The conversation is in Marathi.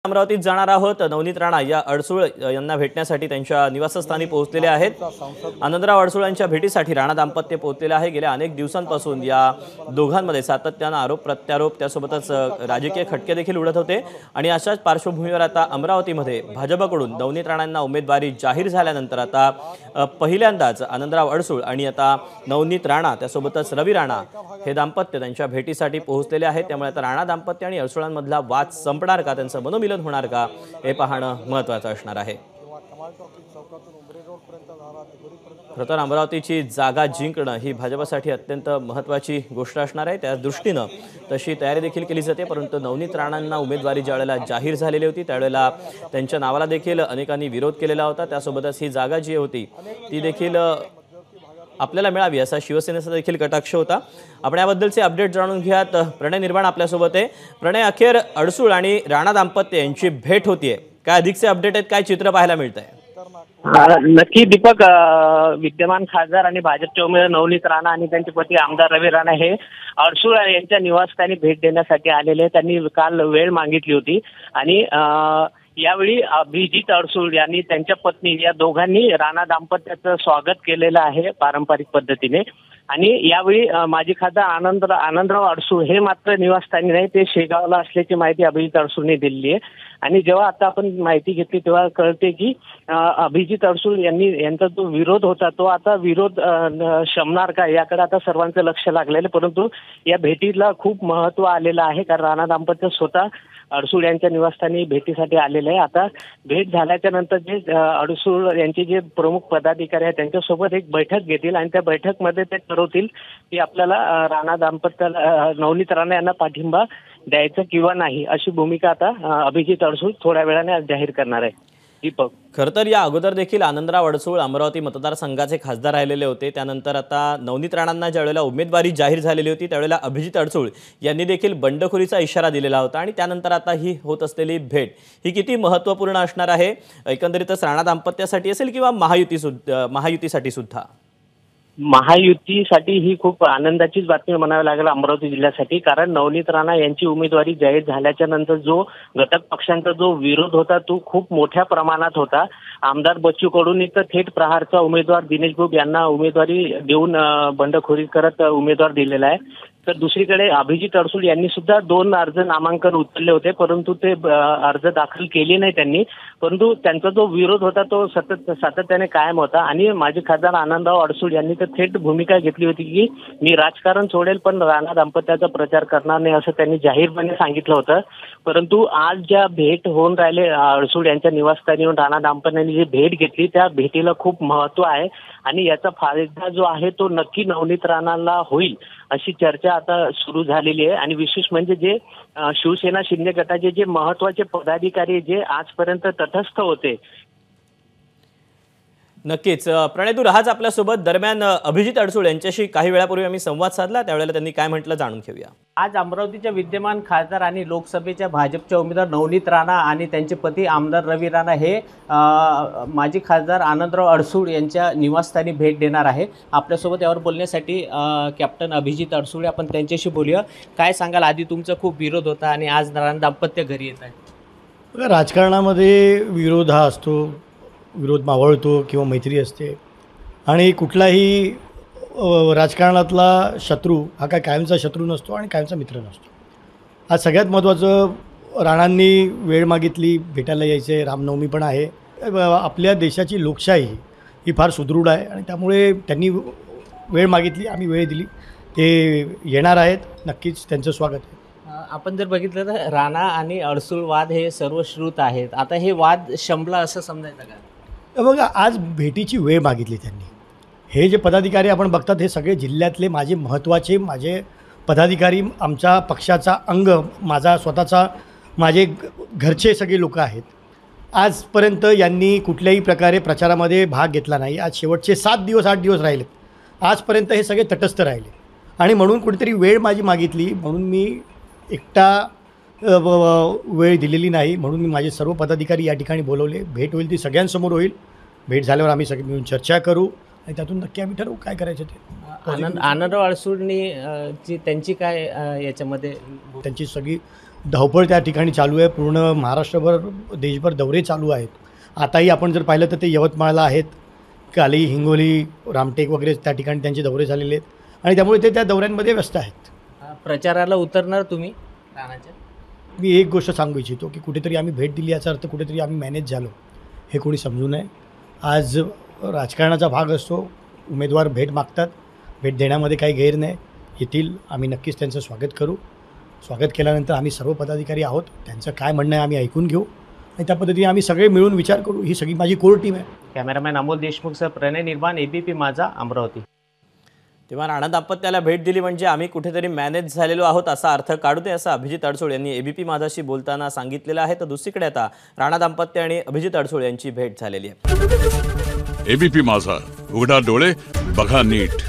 अमरावतीत जाणार आहोत। नवनीत राणा या अडसूळ यांना भेटण्यासाठी त्यांच्या निवासस्थानी पोहोचलेले आहेत। आनंदराव अडसूळ यांच्या भेटीसाठी राणा दाम्पत्य पोहोचलेले आहे। गेल्या अनेक दिवसांपासून या दोघांमध्ये सातत्याने आरोप प्रत्यारोप त्यासोबतच राजकीय खटके देखील उडत होते आणि अशाच पार्श्वभूमीवर आता अमरावतीमध्ये भाजपकडून नवनीत राणांना उमेदवारी जाहीर झाल्यानंतर आता पहिल्यांदाच आनंदराव अडसूळ आणि आता नवनीत राणा त्यासोबतच रवी राणा हे दाम्पत्य त्यांच्या भेटीसाठी पोहोचलेले आहेत। त्यामुळे आता राणा दाम्पत्य आणि अडसूळांमधला वाद संपणार का, त्यांचं मनोमिलन होणार का हे पाहणं महत्त्वाचं असणार आहे। खरं तर अमरावतीची जागा जिंकणं ही भाजपसाठी अत्यंत महत्त्वाची गोष्ट असणार आहे। त्या दृष्टीने तशी तयारी देखील केली जाते। परंतु नवनीत राणांना उमेदवारी ज्यावेळेला जाहीर झालेली होती त्यावेळेला त्यांच्या नावाला देखील अनेकांनी विरोध केलेला होता। त्यासोबतच ही जागा जी होती ती देखील आपल्याला मिळावी असा शिवसेनेचा देखील कटाक्ष होता। आपण याबद्दलचे अपडेट जाणून घेऊयात। प्रणय निर्माण आपल्यासोबत आहे। प्रणय, अखेर अडसूळ आणि राणा दाम्पत्य यांची भेट होतीये, काय अधिकचे अपडेट आहेत, काय चित्र पाहायला मिळतंय? नक्की दीपक, विद्यमान खासदार आणि भाजपचे उमेदवार नवनीत राणा आणि त्यांचे पती आमदार रवी राणा हे अडसूळ यांच्या निवासस्थानी भेट देण्यासाठी आलेले। त्यांनी काल वेळ मागितली होती आणि यावेळी अभिजित अडसूळ यांनी त्यांच्या पत्नी या दोघांनी राणा दाम्पत्याचं स्वागत केलेलं आहे पारंपरिक पद्धतीने। आणि यावेळी माजी खासदार आनंदराव अडसूळ हे मात्र निवासस्थानी नाही, ते शेगावला असल्याची माहिती अभिजित अडसूळने दिली आहे। आणि जेव्हा आता आपण माहिती घेतली तेव्हा कळते की अभिजित अडसूळ यांचा जो विरोध होता तो आता विरोध शमणार का याकडे आता सर्वांचं लक्ष लागलेलं। परंतु या भेटीला खूप महत्त्व आलेलं आहे, कारण राणा दाम्पत्य स्वतः अडसूळ यांच्या निवासस्थानी भेटीसाठी आलेले आहे। आता भेट झाल्याच्या नंतर जे अडसूळ यांचे जे प्रमुख पदाधिकारी आहेत त्यांच्यासोबत एक बैठक घेतील आणि त्या बैठकमध्ये ते ठरवतील की आपल्याला राणा दाम्पत्याला नवनीत राणा यांना पाठिंबा द्यायचा किंवा नाही, अशी भूमिका आता अभिजित अडसूळ थोड्या वेळाने आज जाहीर करणार आहे। दीपक, खरं तर या अगोदर देखील आनंदराव अडसूळ अमरावती मतदारसंघाचे खासदार राहिलेले होते। त्यानंतर आता नवनीत राणांना ज्यावेळेला उमेदवारी जाहीर झालेली होती त्यावेळेला अभिजित अडसूळ यांनी देखील बंडखोरीचा इशारा दिलेला होता आणि त्यानंतर आता ही होत असलेली भेट ही किती महत्त्वपूर्ण असणार आहे, एकंदरीतच राणा दाम्पत्यासाठी असेल किंवा महायुतीसाठी सुद्धा? महायुतीसाठी ही खूप आनंदाचीच बातमी म्हणावी लागेल अमरावती जिल्ह्यासाठी, कारण नवनीत राणा यांची उमेदवारी जाहीर झाल्याच्या नंतर जो घटक पक्षांचा जो विरोध होता तो खूप मोठ्या प्रमाणात होता। आमदार बच्चू कडूंनी तर थेट प्रहारचा उमेदवार दिनेश बुब यांना उमेदवारी देऊन बंडखोरी करत उमेदवार दिलेला आहे। तर दुसरीकडे अभिजित अडसूळ यांनी सुद्धा 2 अर्ज नामांकन उचलले होते, परंतु ते अर्ज दाखल केले नाही त्यांनी। परंतु त्यांचा जो विरोध होता तो सातत्याने कायम होता आणि माजी खासदार आनंदराव अडसूळ यांनी तर थेट भूमिका घेतली होती की मी राजकारण सोडेल पण राणा दाम्पत्याचा प्रचार करणार नाही, असं त्यांनी जाहीरपणे सांगितलं होतं। परंतु आज ज्या भेट होऊन राहिले अडसूळ यांच्या निवासस्थानी येऊन राणा दाम्पत्याने जी भेट घेतली त्या भेटीला खूप महत्त्व आहे आणि याचा फायदा जो आहे तो नक्की नवनीत राणांना होईल अशी चर्चा आता सुरू झालेली आहे। आणि विशेष म्हणजे जे शिवसेना शिंदे गटाचे जे महत्त्वाचे पदाधिकारी जे आजपर्यंत तटस्थ होते। नक्कीच प्रणय, तू राहाच आपल्यासोबत। दरम्यान अभिजित अडसूळ यांच्याशी काही वेळापूर्वी आम्ही संवाद साधला, त्यावेळेला त्यांनी काय म्हटलं जाणून घेऊया। आज अमरावतीच्या विद्यमान खासदार आणि लोकसभेच्या भाजपच्या उमेदवार नवनीत राणा आणि त्यांचे पती आमदार रवी राणा हे माजी खासदार आनंदराव अडसूळ यांच्या निवासस्थानी भेट देणार आहे। आपल्यासोबत यावर बोलण्यासाठी कॅप्टन अभिजित अडसूळ, आपण त्यांच्याशी बोलूया। काय सांगाल, आधी तुमचा खूप विरोध होता आणि आज राणा दाम्पत्य घरी येत आहे? बघा, राजकारणामध्ये विरोध हा असतो, विरोध मावळतो किंवा मैत्री असते आणि कुठलाही राजकारणातला शत्रू हा काय कायमचा शत्रू नसतो आणि कायमचा मित्र नसतो। आज सगळ्यात महत्त्वाचं, राणांनी वेळ मागितली, भेटायला यायचे, रामनवमी पण आहे। आपल्या देशाची लोकशाही ही फार सुदृढ आहे आणि त्यामुळे त्यांनी वेळ मागितली, आम्ही वेळ दिली, ते येणार आहेत, नक्कीच त्यांचं स्वागत आहे। आपण जर बघितलं तर राणा आणि अडसूळ वाद हे सर्वश्रुत आहेत, आता हे वाद शमला असं समजायचं का? बघा, आज भेटीची वेळ मागितली त्यांनी। हे जे पदाधिकारी आपण बघतात हे सगळे जिल्ह्यातले माझे पदाधिकारी, आमच्या पक्षाचा अंग, माझा स्वतःचा, माझे घरचे सगळे लोक आहेत। आजपर्यंत यांनी कुठल्याही प्रकारे प्रचारामध्ये भाग घेतला नाही। आज शेवटचे 7 दिवस 8 दिवस राहिले, आजपर्यंत हे सगळे तटस्थ राहिले आणि म्हणून कुठेतरी वेळ माझी मागितली, म्हणून मी एकटा वेळ दिलेली नाही, म्हणून मी माझे सर्व पदाधिकारी या ठिकाणी बोलवले। भेट होईल ती सगळ्यांसमोर होईल, भेट झाल्यावर आम्ही सगळे मिळून चर्चा करू आणि त्यातून नक्की आम्ही ठरवू काय करायचं ते। आनंदराव अडसूळनी त्यांची काय याच्यामध्ये त्यांची सगळी धावपळ त्या ठिकाणी चालू आहे. पूर्ण महाराष्ट्रभर देशभर दौरे चालू आहेत. आताही आपण जर पाहिलं तर ते यवतमाळला आहेत, काली, हिंगोली, रामटेक वगैरे त्या ठिकाणी त्यांचे दौरे झालेले आहेत आणि त्यामुळे ते त्या दौऱ्यांमध्ये व्यस्त आहेत. प्रचाराला उतरणार तुम्ही राणाच्या? मी एक गोष्ट सांगू इच्छितो की कुठेतरी आम्ही भेट दिली याचा अर्थ कुठेतरी आम्ही मॅनेज झालो हे कोणी समजू नये. आज राजकारणाचा भाग असतो, उमेदवार भेट मागतात, भेट देण्यामध्ये काही गैर नाही. येतील, आम्ही नक्कीच त्यांचं स्वागत करू. स्वागत केल्यानंतर आम्ही सर्व पदाधिकारी आहोत, त्यांचं काय म्हणणं आहे आम्ही ऐकून घेऊ आणि त्या पद्धतीने आम्ही सगळे मिळून विचार करू. ही सगळी माझी कोर टीम आहे. कॅमेरामॅन अमोल देशमुखसह प्रणय निर्माण, ABP माझा, अमरावती. तेव्हा राणा दाम्पत्याला भेट दिली म्हणजे आम्ही कुठेतरी मॅनेज झालेलो आहोत असा अर्थ काढू नये असं अभिजित अडसूळ यांनी ABP माझाशी बोलताना सांगितलेलं आहे. तर दुसरीकडे आता राणा दाम्पत्य आणि अभिजित अडसूळ यांची भेट झालेली आहे. ABP माझा, उघडा डोळे बघा नीट.